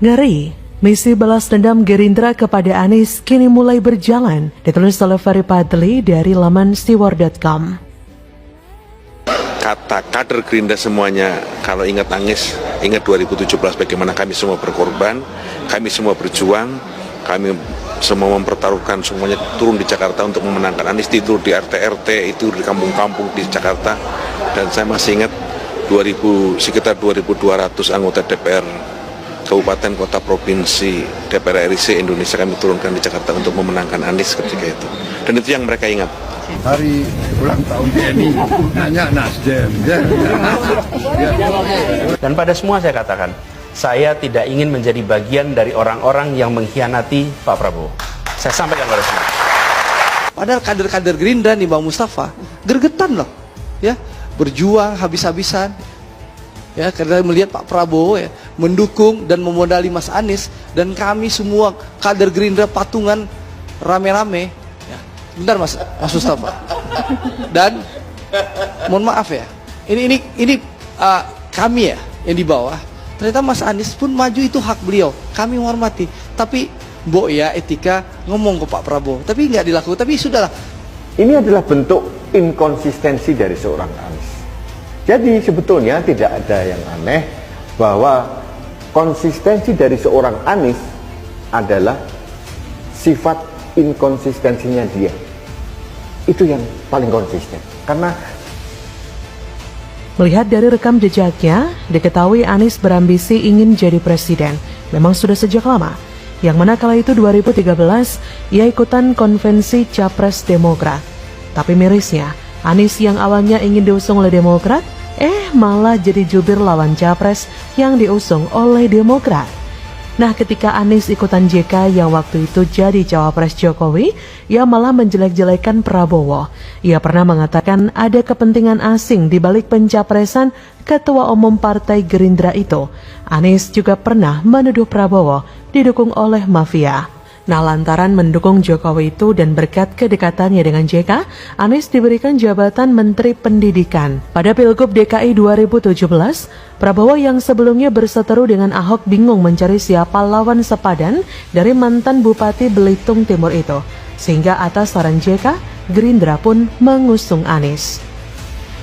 Ngeri, misi balas dendam Gerindra kepada Anies kini mulai berjalan, ditulis oleh Ferry Padli dari laman steward.com. Kata kader Gerindra semuanya, kalau ingat Anies, ingat 2017 bagaimana kami semua berkorban, kami semua berjuang, kami semua mempertaruhkan semuanya turun di Jakarta untuk memenangkan Anies, itu di RT-RT, itu di kampung-kampung di Jakarta, dan saya masih ingat sekitar 2.200 anggota DPR Kabupaten, Kota, Provinsi, DPR RI se-Indonesia kami turunkan di Jakarta untuk memenangkan Anies ketika itu. Dan itu yang mereka ingat. Hari ulang tahun TNI, nanya Nasdem. Dan pada semua saya katakan, saya tidak ingin menjadi bagian dari orang-orang yang mengkhianati Pak Prabowo. Saya sampaikan pada semua. Padahal kader-kader Gerindra nih Bang Mustafa, gergetan loh, ya, berjuang habis-habisan. Ya, karena melihat Pak Prabowo ya mendukung dan memodali Mas Anies, dan kami semua kader Gerindra patungan rame-rame. Ya, bentar Mas Mustafa. Dan mohon maaf ya, ini kami ya yang di bawah. Ternyata Mas Anies pun maju, itu hak beliau. Kami menghormati. Tapi Mbok ya etika ngomong ke Pak Prabowo, tapi nggak dilakukan. Tapi sudahlah. Ini adalah bentuk inkonsistensi dari seorang Anies. Jadi sebetulnya tidak ada yang aneh bahwa konsistensi dari seorang Anies adalah sifat inkonsistensinya dia. Itu yang paling konsisten. Karena melihat dari rekam jejaknya, diketahui Anies berambisi ingin jadi presiden. Memang sudah sejak lama. Yang mana kala itu 2013, ia ikutan konvensi Capres Demokrat. Tapi mirisnya, Anies yang awalnya ingin diusung oleh Demokrat, malah jadi jubir lawan Capres yang diusung oleh Demokrat. Nah, ketika Anies ikutan JK yang waktu itu jadi cawapres Jokowi, ia malah menjelek-jelekan Prabowo. Ia pernah mengatakan ada kepentingan asing di balik pencapresan Ketua Umum Partai Gerindra itu. Anies juga pernah menuduh Prabowo didukung oleh mafia. Nah, lantaran mendukung Jokowi itu dan berkat kedekatannya dengan JK, Anies diberikan jabatan Menteri Pendidikan. Pada Pilgub DKI 2017, Prabowo yang sebelumnya berseteru dengan Ahok bingung mencari siapa lawan sepadan dari mantan Bupati Belitung Timur itu. Sehingga atas saran JK, Gerindra pun mengusung Anies.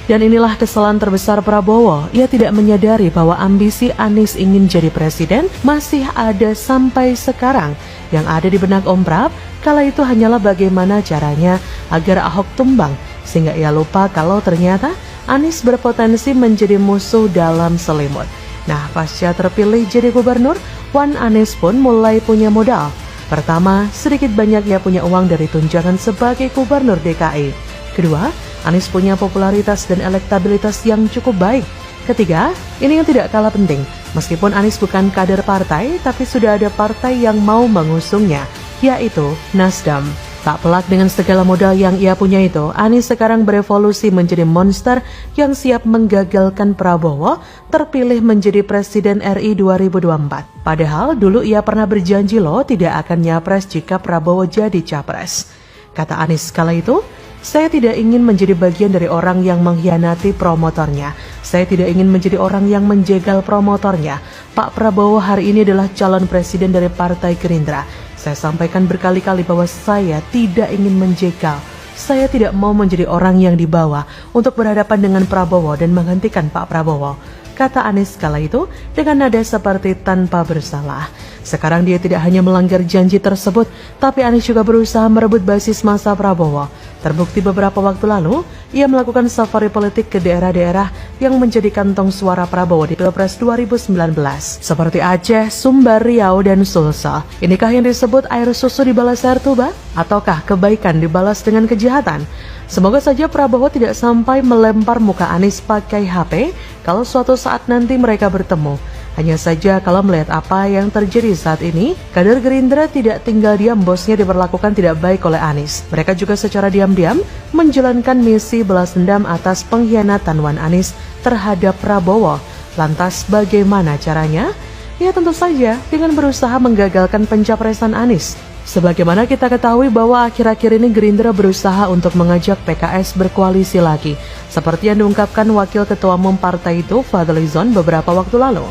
Dan inilah kesalahan terbesar Prabowo. Ia tidak menyadari bahwa ambisi Anies ingin jadi presiden masih ada sampai sekarang. Yang ada di benak Om Prab, kala itu hanyalah bagaimana caranya agar Ahok tumbang. Sehingga ia lupa kalau ternyata Anies berpotensi menjadi musuh dalam selimut. Nah, pasca terpilih jadi gubernur, Wan Anies pun mulai punya modal. Pertama, sedikit banyak ia punya uang dari tunjangan sebagai gubernur DKI. Kedua, Anies punya popularitas dan elektabilitas yang cukup baik. Ketiga, ini yang tidak kalah penting. Meskipun Anies bukan kader partai, tapi sudah ada partai yang mau mengusungnya, yaitu Nasdem. Tak pelak dengan segala modal yang ia punya itu, Anies sekarang berevolusi menjadi monster yang siap menggagalkan Prabowo terpilih menjadi Presiden RI 2024. Padahal dulu ia pernah berjanji loh tidak akan nyapres jika Prabowo jadi capres. Kata Anies kala itu, saya tidak ingin menjadi bagian dari orang yang mengkhianati promotornya. Saya tidak ingin menjadi orang yang menjegal promotornya. Pak Prabowo hari ini adalah calon presiden dari Partai Gerindra. Saya sampaikan berkali-kali bahwa saya tidak ingin menjegal. Saya tidak mau menjadi orang yang dibawa untuk berhadapan dengan Prabowo dan menggantikan Pak Prabowo. Kata Anies kala itu dengan nada seperti tanpa bersalah. Sekarang dia tidak hanya melanggar janji tersebut, tapi Anies juga berusaha merebut basis massa Prabowo. Terbukti beberapa waktu lalu, ia melakukan safari politik ke daerah-daerah yang menjadi kantong suara Prabowo di Pilpres 2019. Seperti Aceh, Sumbar, Riau, dan Sulsel. Inikah yang disebut air susu dibalas air tuba? Ataukah kebaikan dibalas dengan kejahatan? Semoga saja Prabowo tidak sampai melempar muka Anies pakai HP kalau suatu saat nanti mereka bertemu. Hanya saja kalau melihat apa yang terjadi saat ini, kader Gerindra tidak tinggal diam bosnya diperlakukan tidak baik oleh Anies. Mereka juga secara diam-diam menjalankan misi balas dendam atas pengkhianatan Wan Anies terhadap Prabowo. Lantas bagaimana caranya? Ya tentu saja dengan berusaha menggagalkan pencapresan Anies. Sebagaimana kita ketahui bahwa akhir-akhir ini Gerindra berusaha untuk mengajak PKS berkoalisi lagi, seperti yang diungkapkan Wakil Ketua Umum partai itu, Fadlizon, beberapa waktu lalu.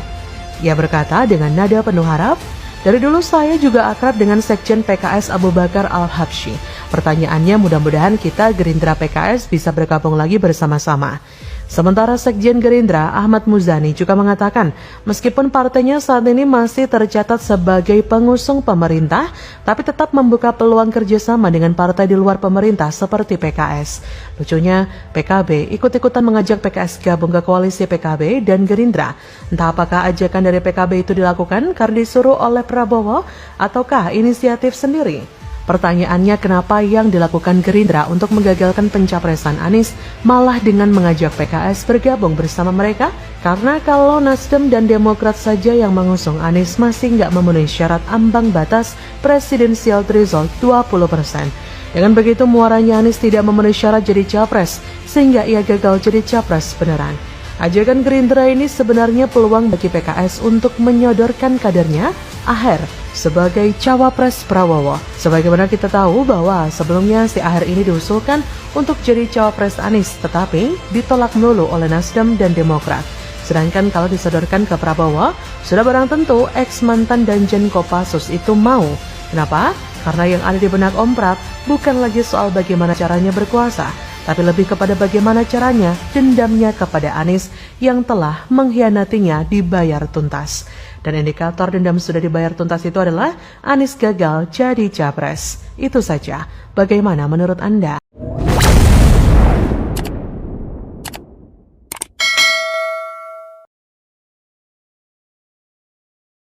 Ia berkata dengan nada penuh harap, "Dari dulu saya juga akrab dengan Sekjen PKS Abu Bakar Al-Habsyi. Pertanyaannya mudah-mudahan kita Gerindra PKS bisa bergabung lagi bersama-sama." Sementara Sekjen Gerindra Ahmad Muzani juga mengatakan meskipun partainya saat ini masih tercatat sebagai pengusung pemerintah, tapi tetap membuka peluang kerjasama dengan partai di luar pemerintah seperti PKS. Lucunya, PKB ikut-ikutan mengajak PKS gabung ke koalisi PKB dan Gerindra. Entah apakah ajakan dari PKB itu dilakukan karena disuruh oleh Prabowo ataukah inisiatif sendiri? Pertanyaannya, kenapa yang dilakukan Gerindra untuk menggagalkan pencapresan Anies malah dengan mengajak PKS bergabung bersama mereka? Karena kalau Nasdem dan Demokrat saja yang mengusung Anies masih nggak memenuhi syarat ambang batas presidensial threshold 20%. Dengan begitu muaranya Anies tidak memenuhi syarat jadi capres, sehingga ia gagal jadi capres beneran. Ajakan Gerindra ini sebenarnya peluang bagi PKS untuk menyodorkan kadernya, Aher, sebagai cawapres Prabowo. Sebagaimana kita tahu bahwa sebelumnya si Aher ini diusulkan untuk jadi cawapres Anies, tetapi ditolak melulu oleh Nasdem dan Demokrat. Sedangkan kalau disodorkan ke Prabowo, sudah barang tentu ex-mantan Danjen Kopassus itu mau. Kenapa? Karena yang ada di benak Om Prat bukan lagi soal bagaimana caranya berkuasa, tapi lebih kepada bagaimana caranya dendamnya kepada Anies yang telah mengkhianatinya dibayar tuntas. Dan indikator dendam sudah dibayar tuntas itu adalah Anies gagal jadi capres. Itu saja. Bagaimana menurut Anda?